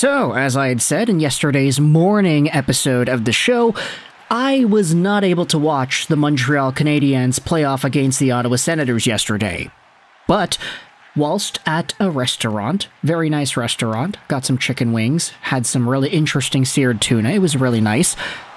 So, as I had said in yesterday's morning episode of the show, I was not able to watch the Montreal Canadiens playoff against the Ottawa Senators yesterday. But whilst at a restaurant, very nice restaurant, got some chicken wings, had some really interesting seared tuna, it was really nice.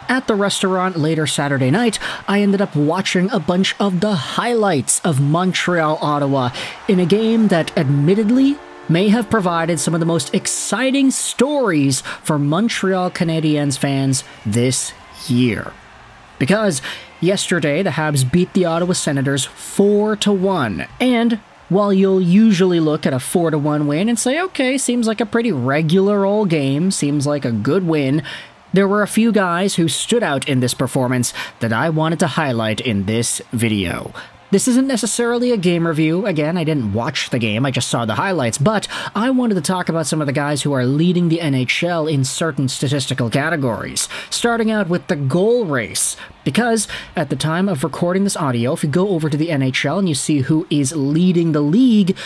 At the restaurant later Saturday night, I ended up watching a bunch of the highlights of Montreal-Ottawa in a game that admittedly may have provided some of the most exciting stories for Montreal Canadiens fans this year. Because yesterday, the Habs beat the Ottawa Senators 4-1, and while you'll usually look at a 4-1 win and say, okay, seems like a pretty regular old game, seems like a good win, there were a few guys who stood out in this performance that I wanted to highlight in this video. This isn't necessarily a game review. Again, I didn't watch the game, I just saw the highlights, but I wanted to talk about some of the guys who are leading the NHL in certain statistical categories, starting out with the goal race. Because at the time of recording this audio, if you go over to the NHL and you see who is leading the league,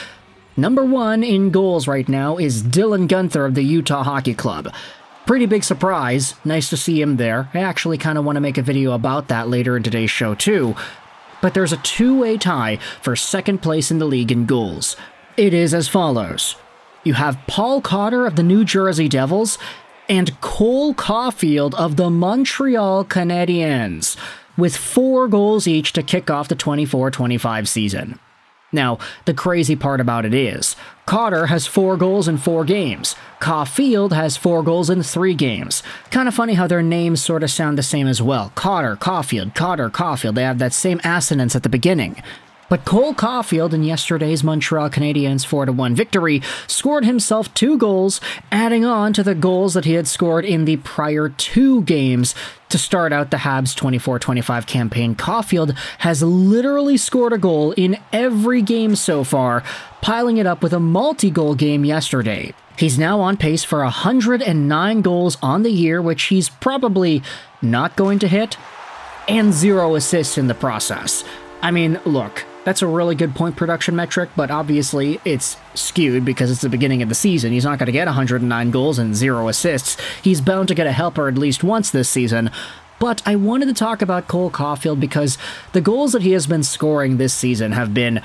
number one in goals right now is Dylan Guenther of the Utah Hockey Club. Pretty big surprise, nice to see him there. I actually kind of want to make a video about that later in today's show too. But there's a two-way tie for second place in the league in goals. It is as follows. You have Paul Cotter of the New Jersey Devils and Cole Caufield of the Montreal Canadiens, with 4 goals each to kick off the 24-25 season. Now, the crazy part about it is, Cotter has 4 goals in 4 games. Caufield has 4 goals in 3 games. Kind of funny how their names sort of sound the same as well. Cotter, Caufield, they have that same assonance at the beginning. But Cole Caufield in yesterday's Montreal Canadiens 4-1 victory scored himself 2 goals, adding on to the goals that he had scored in the prior 2 games to start out the Habs 24-25 campaign. Caufield has literally scored a goal in every game so far, piling it up with a multi-goal game yesterday. He's now on pace for 109 goals on the year, which he's probably not going to hit, and 0 assists in the process. I mean, look, that's a really good point production metric, but obviously it's skewed because it's the beginning of the season. He's not going to get 109 goals and 0 assists. He's bound to get a helper at least once this season. But I wanted to talk about Cole Caufield because the goals that he has been scoring this season have been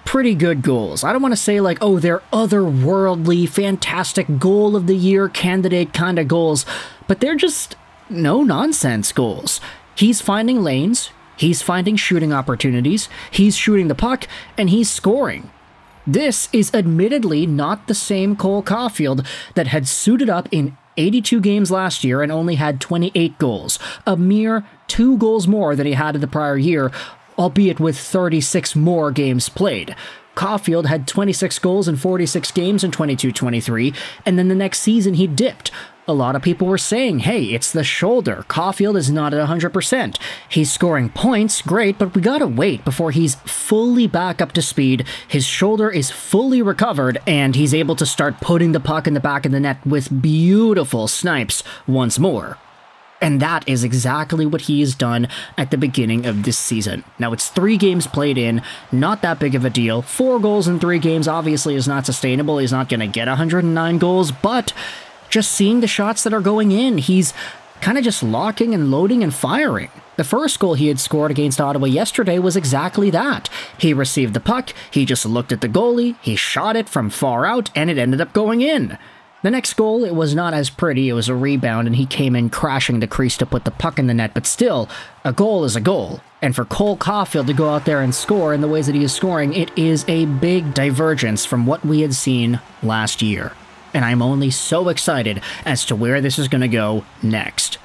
pretty good goals. I don't want to say like, oh, they're otherworldly, fantastic goal of the year candidate kind of goals, but they're just no-nonsense goals. He's finding lanes, he's finding shooting opportunities, he's shooting the puck, and he's scoring. This is admittedly not the same Cole Caufield that had suited up in 82 games last year and only had 28 goals, a mere 2 goals more than he had in the prior year, albeit with 36 more games played. Caufield had 26 goals in 46 games in 22-23, and then the next season he dipped. A lot of people were saying, hey, it's the shoulder. Caufield is not at 100%. He's scoring points, great, but we gotta wait before he's fully back up to speed, his shoulder is fully recovered, and he's able to start putting the puck in the back of the net with beautiful snipes once more. And that is exactly what he has done at the beginning of this season. Now, it's 3 games played in, not that big of a deal. 4 goals in 3 games obviously is not sustainable. He's not going to get 109 goals, but just seeing the shots that are going in, he's kind of just locking and loading and firing. The first goal he had scored against Ottawa yesterday was exactly that. He received the puck, he just looked at the goalie, he shot it from far out, and it ended up going in. The next goal, it was not as pretty, it was a rebound, and he came in crashing the crease to put the puck in the net, but still, a goal is a goal. And for Cole Caufield to go out there and score in the ways that he is scoring, it is a big divergence from what we had seen last year. And I'm only so excited as to where this is going to go next.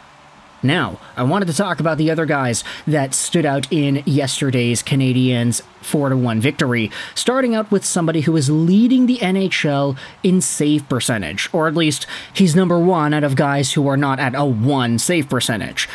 Now, I wanted to talk about the other guys that stood out in yesterday's Canadiens 4-1 victory, starting out with somebody who is leading the NHL in save percentage, or at least he's number 1 out of guys who are not at a 1 save percentage.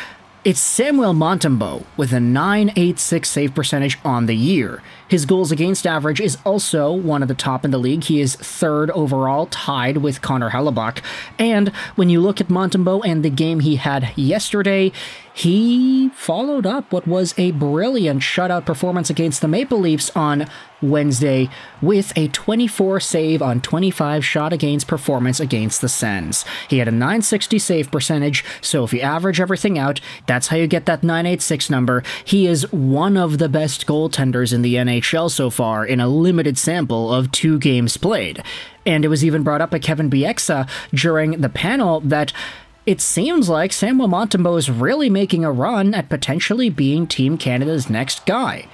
It's Samuel Montembeault with a .986 save percentage on the year. His goals against average is also one of the top in the league. He is 3rd overall, tied with Connor Hellebuyck. And when you look at Montembeault and the game he had yesterday, he followed up what was a brilliant shutout performance against the Maple Leafs on Wednesday with a 24 save on 25 shot against performance against the Sens. He had a .960 save percentage, so if you average everything out, that's how you get that .986 number. He is one of the best goaltenders in the NHL so far in a limited sample of 2 games played. And it was even brought up by Kevin Bieksa during the panel that it seems like Samuel Montembeault is really making a run at potentially being Team Canada's next guy.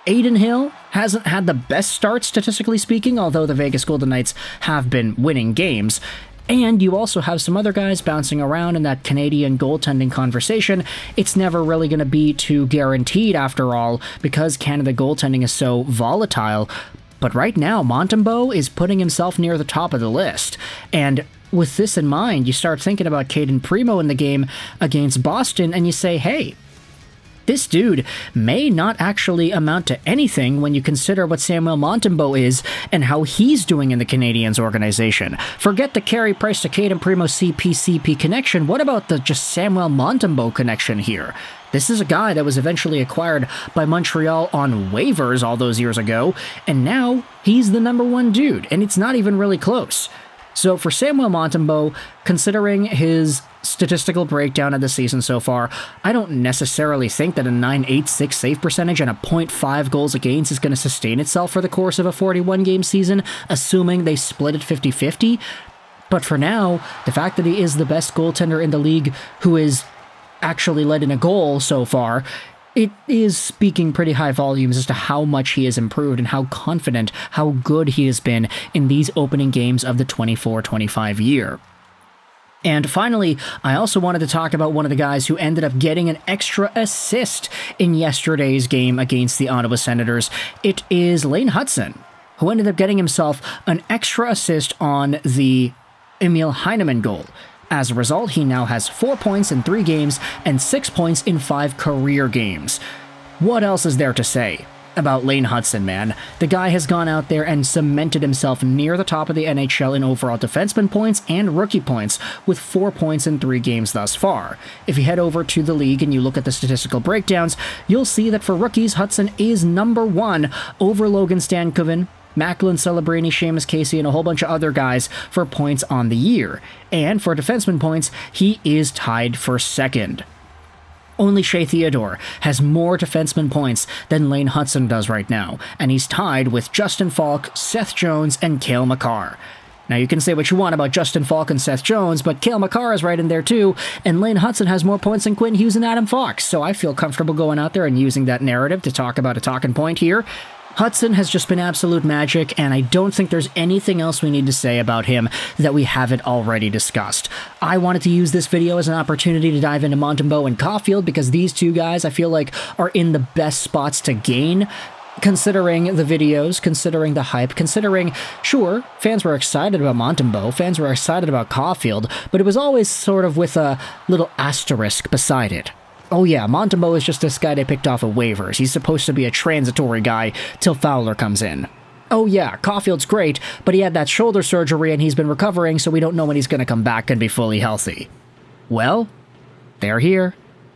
Adin Hill hasn't had the best start statistically speaking, although the Vegas Golden Knights have been winning games. And you also have some other guys bouncing around in that Canadian goaltending conversation. It's never really going to be too guaranteed after all, because Canada goaltending is so volatile. But right now, Montembeault is putting himself near the top of the list. And with this in mind, you start thinking about Cayden Primo in the game against Boston, and you say, hey, this dude may not actually amount to anything when you consider what Samuel Montembeault is and how he's doing in the Canadiens organization. Forget the Carey Price to Cayden Primo CP connection. What about the just Samuel Montembeault connection here? This is a guy that was eventually acquired by Montreal on waivers all those years ago, and now he's the number 1 dude, and it's not even really close. So for Samuel Montembeault, considering his statistical breakdown of the season so far, I don't necessarily think that a .986 save percentage and a .5 goals against is going to sustain itself for the course of a 41-game season, assuming they split it 50-50. But for now, the fact that he is the best goaltender in the league who is actually led in a goal so far, it is speaking pretty high volumes as to how much he has improved and how confident, how good he has been in these opening games of the 24-25 year. And finally, I also wanted to talk about one of the guys who ended up getting an extra assist in yesterday's game against the Ottawa Senators. It is Lane Hutson, who ended up getting himself an extra assist on the Emil Heineman goal. As a result, he now has 4 points in 3 games and 6 points in 5 career games. What else is there to say about Lane Hutson, man? The guy has gone out there and cemented himself near the top of the NHL in overall defenseman points and rookie points, with 4 points in 3 games thus far. If you head over to the league and you look at the statistical breakdowns, you'll see that for rookies, Hutson is number 1 over Logan Stankoven, Macklin, Celebrini, Seamus Casey, and a whole bunch of other guys for points on the year. And for defenseman points, he is tied for 2nd. Only Shea Theodore has more defenseman points than Lane Hutson does right now, and he's tied with Justin Falk, Seth Jones, and Cale Makar. Now, you can say what you want about Justin Falk and Seth Jones, but Cale Makar is right in there too, and Lane Hutson has more points than Quinn Hughes and Adam Fox, so I feel comfortable going out there and using that narrative to talk about a talking point here. Hutson has just been absolute magic, and I don't think there's anything else we need to say about him that we haven't already discussed. I wanted to use this video as an opportunity to dive into Montembeault and Caufield, because these two guys I feel like are in the best spots to gain, considering the videos, considering the hype, considering, sure, fans were excited about Montembeault, fans were excited about Caufield, but it was always sort of with a little asterisk beside it. Oh yeah, Montembeault is just this guy they picked off of waivers. He's supposed to be a transitory guy till Fowler comes in. Oh yeah, Caufield's great, but he had that shoulder surgery and he's been recovering, so we don't know when he's going to come back and be fully healthy. Well, they're here,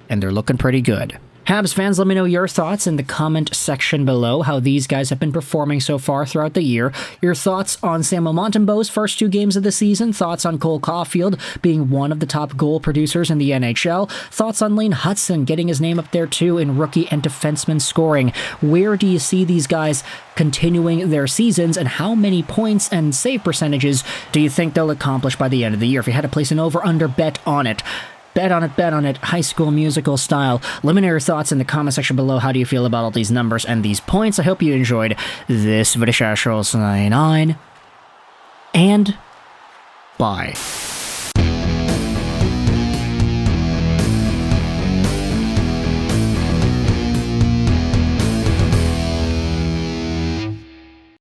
and they're looking pretty good. Habs fans, let me know your thoughts in the comment section below, how these guys have been performing so far throughout the year. Your thoughts on Samuel Montembeault's first 2 games of the season, thoughts on Cole Caufield being one of the top goal producers in the NHL, thoughts on Lane Hutson getting his name up there too in rookie and defenseman scoring. Where do you see these guys continuing their seasons, and how many points and save percentages do you think they'll accomplish by the end of the year? If you had to place an over-under bet on it, bet on it, High School Musical style. Let me know your thoughts in the comment section below. How do you feel about all these numbers and these points? I hope you enjoyed this video. And bye.